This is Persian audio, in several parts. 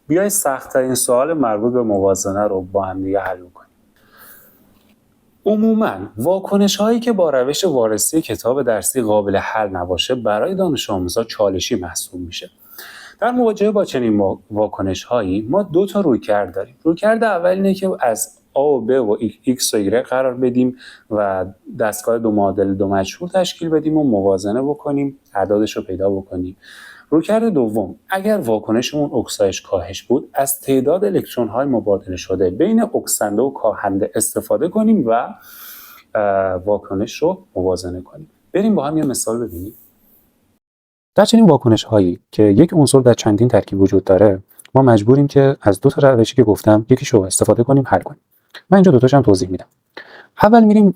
بیایید سخت‌ترین سوال مربوط به موازنه رو با هم دیگه حل کنیم. عموماً واکنش هایی که با روش وارسی کتاب درسی قابل حل نباشه برای دانش آموزا چالشی محسوب میشه. در مواجهه با چنین واکنش هایی ما دو تا رویکرد داریم. رویکرد اول اینه که از A و B و X و Y قرار بدیم و دستگاه دو معادل دو مجهول تشکیل بدیم و موازنه بکنیم، اعدادش رو پیدا بکنیم. رویکرد دوم، اگر واکنشمون اکسایش کاهش بود، از تعداد الکترون های مبادله شده بین اکسنده و کاهنده استفاده کنیم و واکنش رو موازنه کنیم. بریم با هم یه مثال ببینیم. در چنین واکنش هایی که یک عنصر در چندین ترکیب وجود داره، ما مجبوریم که از دو تا روشی که گفتم یکیشو استفاده کنیم حل کنیم. من اینجا دو تاشم توضیح میدم. اول میریم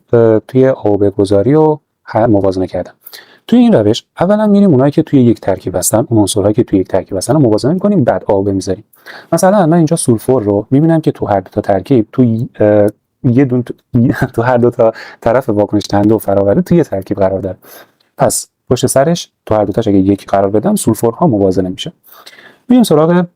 توی A و B گذاری و موازنه کردن. توی این روش اولا میریم اونایی که توی یک ترکیب هستن، اون عنصرهایی که توی یک ترکیب هستن رو موازنه می‌کنیم، بعد A و B میذاریم. مثلا من اینجا سولفور رو میبینم که تو هر دو تا ترکیب تو هر دو تا طرف واکنش دهنده و فراورده توی ترکیب قرار داره. پس پشت سرش تو هر دو تاش اگه یک قرار بدم سولفورها موازنه میشه. میریم سراغ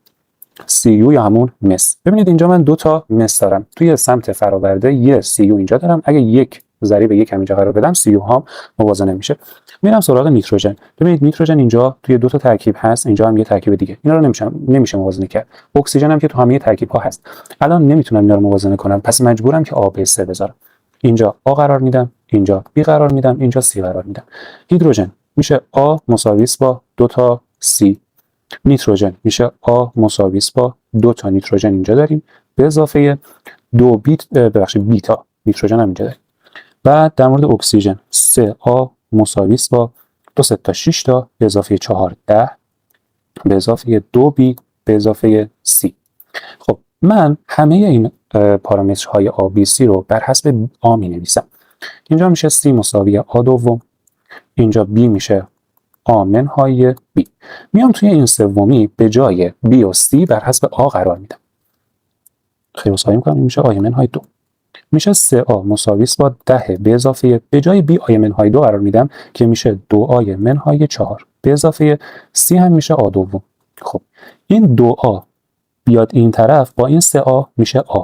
Cu یا همون مس. ببینید اینجا من دو تا مس دارم. توی سمت فراورده یه Cu اینجا دارم. اگه یک ضریب یک اینجا قرار بدم Cu ها موازنه میشه. میرم سراغ نیتروژن. ببینید نیتروژن اینجا توی دو تا ترکیب هست، اینجا هم یه ترکیب دیگه. اینا رو نمیشه موازنه کرد. اکسیژن هم که تو همه ترکیب ها هست. الان نمیتونم اینا رو موازنه کنم. پس مجبورم که A B C بذارم. اینجا A قرار میدم، اینجا B قرار میدم، اینجا C قرار میدم. هیدروژن میشه A مساوی با 2 تا C. نیتروژن میشه A مساوی با 2 تا نیتروژن اینجا داریم به اضافه 2 بیتا نیتروژن هم اینجا داریم. بعد در مورد اکسیژن 3A مساوی با 2 تا 6 تا به اضافه 4 10 به اضافه 2B به اضافه C. خب من همه این پارامترهای A B C رو بر حسب A می نویسم. اینجا میشه C مساوی A دوم، اینجا B میشه A منهای B. میام توی این سومی به جای B و C بر حسب A قرار میدم. خیلی سعی میکنم این میشه A منهای 2. میشه 3A مساوی با 10 به اضافه به جای B A منهای 2 قرار میدم که میشه 2A منهای 4 به اضافه C هم میشه A دوم. خب این 2A بیاد این طرف با این 3A میشه A.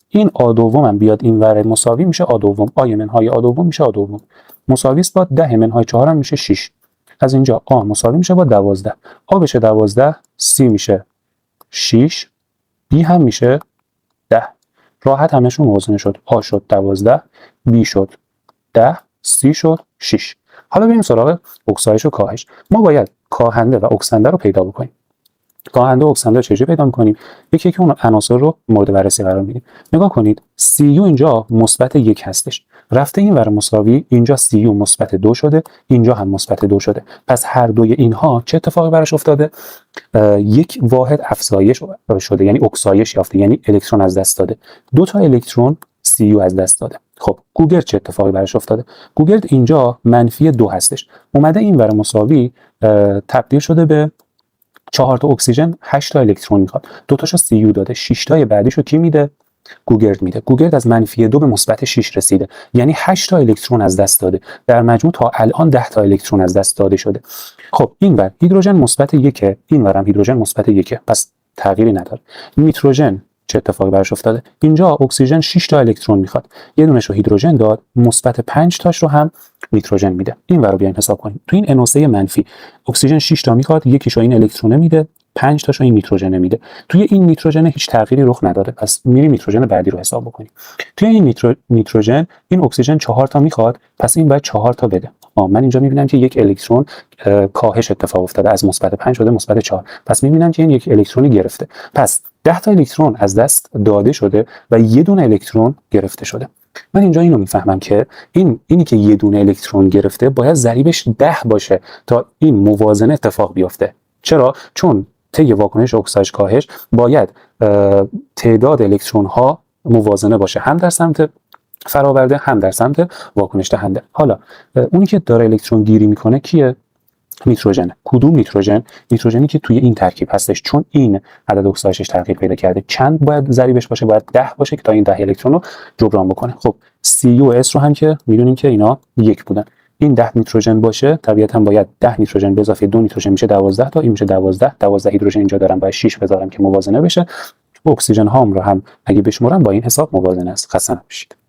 این A دوم هم بیاد این ور مساوی میشه A دوم. A منهای A دوم میشه A دوم. مساوی با 10 منهای 4 هم میشه 6. از اینجا A مساوی میشه با 12. A بشه 12، C میشه 6، B هم میشه 10. راحت همشون موازنه شد. A شد 12، B شد 10، C شد 6. حالا بریم سراغ اکسایش و کاهش. ما باید کاهنده و اکسنده رو پیدا بکنیم. کاهنده و اکسنده رو چجوری پیدا می‌کنیم؟ یکی که اون عناصر رو مورد بررسی قرار میدیم. نگاه کنید Cu اینجا مثبت 1 هستش. رفته این ور مساوی، اینجا Cu مثبت 2 شده، اینجا هم مثبت 2 شده. پس هر دوی اینها چه اتفاقی براش افتاده؟ یک واحد افزایش شده، یعنی اکسایش یافته، یعنی الکترون از دست داده. 2 تا الکترون Cu از دست داده. خب گوگرد چه اتفاقی براش افتاده؟ گوگرد اینجا -2 هستش. اومده این ور مساوی تبدیل شده به 4 تا اکسیژن 8 تا الکترون میخواد. 2 تاشو Cu داده، 6 تای بعدیشو کی میده؟ گوگرد میده. گوگرد از -2 به مثبت 6 رسیده، یعنی 8 تا الکترون از دست داده. در مجموع تا الان 10 تا الکترون از دست داده شده. خب اینور هیدروژن مثبت 1، اینورم هیدروژن مثبت 1، پس تغییری نداره. نیتروژن چه اتفاقی براش افتاده؟ اینجا اکسیژن 6 تا الکترون میخواد، یه دونهشو هیدروژن داد، مثبت 5 تاش رو هم نیتروژن میده. اینور رو بیاین حساب کنیم. تو این NO3 منفی اکسیژن 6 تا میخواد، یکیشو این الکترونه میده، 5 تاشو این نیتروژن میده. توی این نیتروژن هیچ تغییری رخ نداده، پس میریم نیتروژن بعدی رو حساب بکنیم. توی این نیتروژن این اکسیژن 4 تا میخواد، پس این باید 4 تا بده. من اینجا میبینم که یک الکترون کاهش اتفاق افتاده، از مثبت 5 شده مثبت 4. پس میبینم که این یک الکترونی گرفته. پس 10 تا الکترون از دست داده شده و یه دونه الکترون گرفته شده. من اینجا اینو میفهمم که اینی که یه دونه الکترون گرفته باید ضریبش 10 باشه تا این موازنه اتفاق بیفته. چرا؟ چون طی واکنش اکسایش کاهش باید تعداد الکترون ها موازنه باشه، هم در سمت فراورده هم در سمت واکنش دهنده. حالا اونی که داره الکترون گیری میکنه کیه؟ نیتروژن. کدوم نیتروژن؟ نیتروژنی که توی این ترکیب هستش، چون این عدد اکسایشش تغییر پیدا کرده. چند باید ضریبش باشه؟ باید 10 باشه که تا این 10 الکترون رو جبران بکنه. خب C و S رو هم که میدونیم که اینا 1 بودن. این 10 نیتروژن باشه طبیعتا باید 10 نیتروژن به اضافه 2 نیتروژن میشه 12 تا، این میشه 12 هیدروژن اینجا دارم باید 6 بذارم که موازنه بشه. اکسیژن هام رو هم اگه بشمرم با این حساب موازنه است. خسته نباشید.